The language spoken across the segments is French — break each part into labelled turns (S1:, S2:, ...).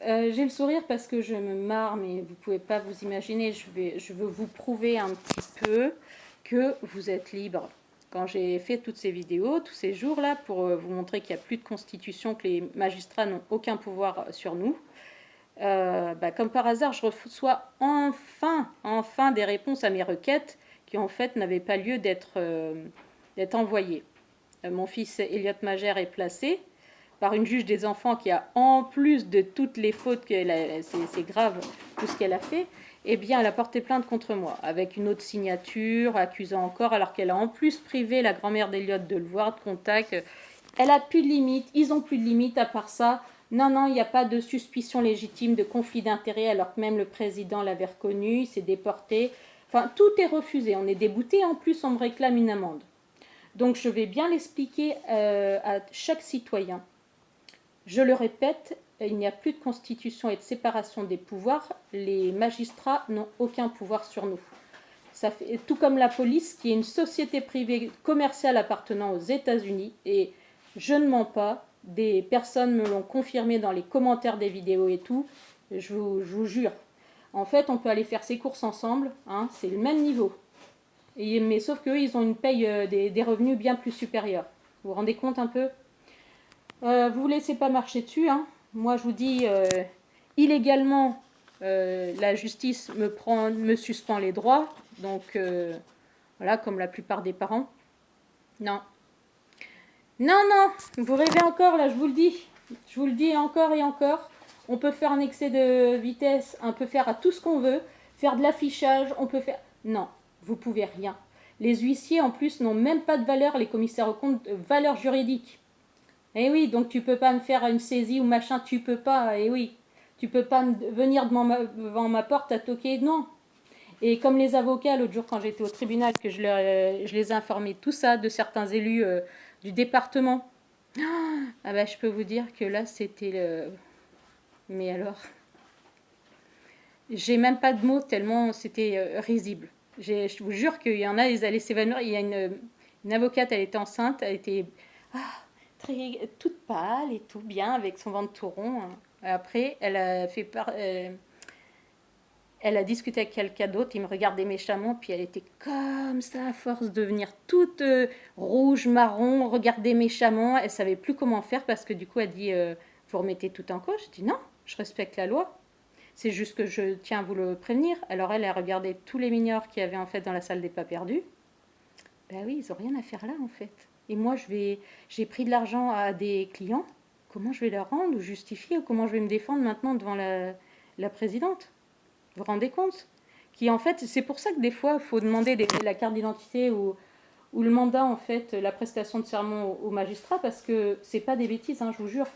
S1: j'ai le sourire parce que je me marre, mais vous pouvez pas vous imaginer. Je veux vous prouver un petit peu que vous êtes libre. Quand j'ai fait toutes ces vidéos, tous ces jours-là, pour vous montrer qu'il n'y a plus de constitution, que les magistrats n'ont aucun pouvoir sur nous, comme par hasard, je reçois enfin des réponses à mes requêtes qui en fait n'avaient pas lieu d'être envoyées. Mon fils Elliot Magère est placé par une juge des enfants qui a, en plus de toutes les fautes qu'elle a, c'est grave tout ce qu'elle a fait, eh bien elle a porté plainte contre moi, avec une autre signature, accusant encore, alors qu'elle a en plus privé la grand-mère d'Elliot de le voir, de contact. Elle a plus de limites, ils ont plus de limites à part ça. Non, il n'y a pas de suspicion légitime de conflit d'intérêt, alors que même le président l'avait reconnu, il s'est déporté. Enfin, tout est refusé, on est débouté, en plus on me réclame une amende. Donc je vais bien l'expliquer à chaque citoyen. Je le répète, il n'y a plus de constitution et de séparation des pouvoirs. Les magistrats n'ont aucun pouvoir sur nous. Ça fait, tout comme la police, qui est une société privée commerciale appartenant aux États-Unis. Et je ne mens pas, des personnes me l'ont confirmé dans les commentaires des vidéos et tout. Je vous jure. En fait, on peut aller faire ses courses ensemble, hein, c'est le même niveau. Mais sauf qu'eux, ils ont une paye, des revenus bien plus supérieurs. Vous vous rendez compte un peu? Vous ne laissez pas marcher dessus. Hein. Moi, je vous dis, illégalement, la justice me suspend les droits. Donc, voilà, comme la plupart des parents. Non. Non, vous rêvez encore, là, je vous le dis. Je vous le dis encore et encore. On peut faire un excès de vitesse, on peut faire à tout ce qu'on veut, faire de l'affichage, on peut faire... Non, vous pouvez rien. Les huissiers, en plus, n'ont même pas de valeur, les commissaires aux comptes, valeur juridique. Eh oui, donc tu peux pas me faire une saisie ou machin, tu peux pas, eh oui. Tu peux pas venir devant ma porte à toquer, non. Et comme les avocats, l'autre jour quand j'étais au tribunal, que je les ai informés de tout ça, de certains élus du département, ah bah je peux vous dire que là c'était le... Mais alors, j'ai même pas de mots tellement c'était risible. Je vous jure qu'il y en a, ils allaient s'évanouir. Il y a une avocate, elle était enceinte, elle était toute pâle et tout bien avec son ventre tout rond. Après, elle a discuté avec quelqu'un d'autre, il me regardait méchamment, puis elle était comme ça à force de devenir toute rouge, marron, regarder méchamment. Elle savait plus comment faire parce que du coup elle dit vous remettez tout en cause. Je dis non, je respecte la loi. C'est juste que je tiens à vous le prévenir. Alors elle a regardé tous les mineurs qu'il y avait en fait dans la salle des pas perdus. Ben oui, ils n'ont rien à faire là en fait. Et moi j'ai pris de l'argent à des clients. Comment je vais leur rendre ou justifier ou comment je vais me défendre maintenant devant la présidente? Vous vous rendez compte? Qui en fait, c'est pour ça que des fois, il faut demander la carte d'identité ou le mandat, en fait, la prestation de serment au magistrat, parce que c'est pas des bêtises, hein, je vous jure.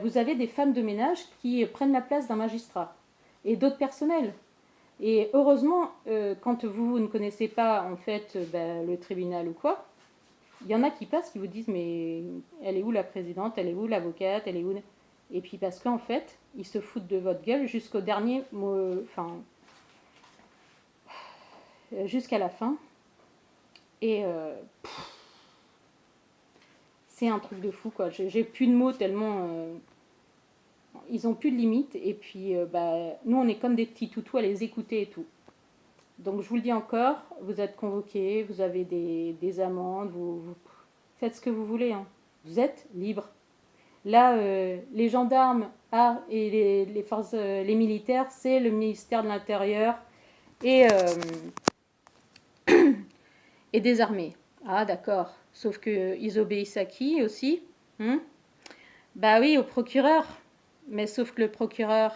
S1: Vous avez des femmes de ménage qui prennent la place d'un magistrat et d'autres personnels. Et heureusement, quand vous ne connaissez pas, en fait, le tribunal ou quoi, il y en a qui passent, qui vous disent, mais elle est où la présidente, elle est où l'avocate, elle est où... Et puis parce qu'en fait, ils se foutent de votre gueule jusqu'au dernier mot, jusqu'à la fin. Et c'est un truc de fou, quoi. J'ai plus de mots tellement... ils ont plus de limites. Et puis, nous, on est comme des petits toutous à les écouter et tout. Donc, je vous le dis encore, vous êtes convoqués, vous avez des amendes, vous faites ce que vous voulez. Hein. Vous êtes libre. Là, les gendarmes et les forces, les militaires, c'est le ministère de l'Intérieur et, et des armées. Ah, d'accord. Sauf qu'ils obéissent à qui aussi? Bah oui, au procureur. Mais sauf que le procureur,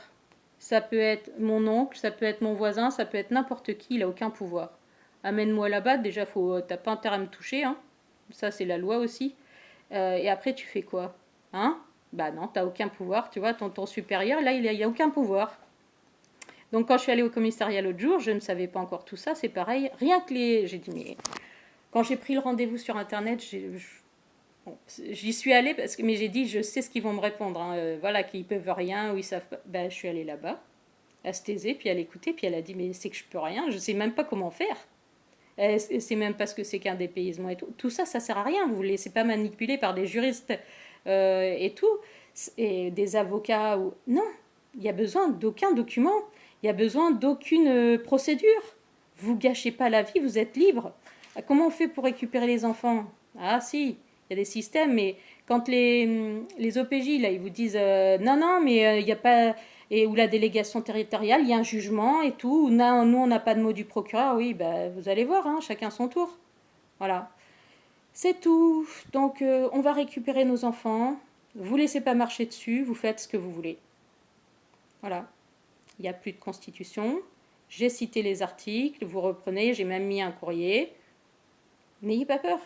S1: ça peut être mon oncle, ça peut être mon voisin, ça peut être n'importe qui, il n'a aucun pouvoir. Amène-moi là-bas, déjà, t'as pas intérêt à me toucher. Hein. Ça, c'est la loi aussi. Et après, tu fais quoi? Hein? Bah non, t'as aucun pouvoir, tu vois, ton supérieur, là, il n'y a aucun pouvoir. Donc quand je suis allée au commissariat l'autre jour, je ne savais pas encore tout ça, c'est pareil. Rien que les... J'ai dit, mais... Quand j'ai pris le rendez-vous sur Internet, j'y suis allée, mais j'ai dit, je sais ce qu'ils vont me répondre. Hein. Voilà, qu'ils peuvent rien, ou ils savent pas. Ben, je suis allée là-bas, à se taiser, puis elle écoutait, puis elle a dit, mais c'est que je peux rien, je sais même pas comment faire. C'est même pas ce que c'est qu'un dépaysement et tout. Tout ça, ça sert à rien. Vous ne vous laissez pas manipuler par des juristes et tout. et des avocats. Non, il n'y a besoin d'aucun document, il n'y a besoin d'aucune procédure. Vous gâchez pas la vie, vous êtes libre. Comment on fait pour récupérer les enfants? Ah si, il y a des systèmes, mais quand les OPJ, là, ils vous disent non, non, mais il n'y a pas... Et ou la délégation territoriale, il y a un jugement et tout. Non, nous, on n'a pas de mot du procureur. Oui, bah, vous allez voir, hein, chacun son tour. Voilà. C'est tout. Donc, on va récupérer nos enfants. Vous laissez pas marcher dessus, vous faites ce que vous voulez. Voilà. Il n'y a plus de constitution. J'ai cité les articles, vous reprenez, j'ai même mis un courrier. N'ayez pas peur.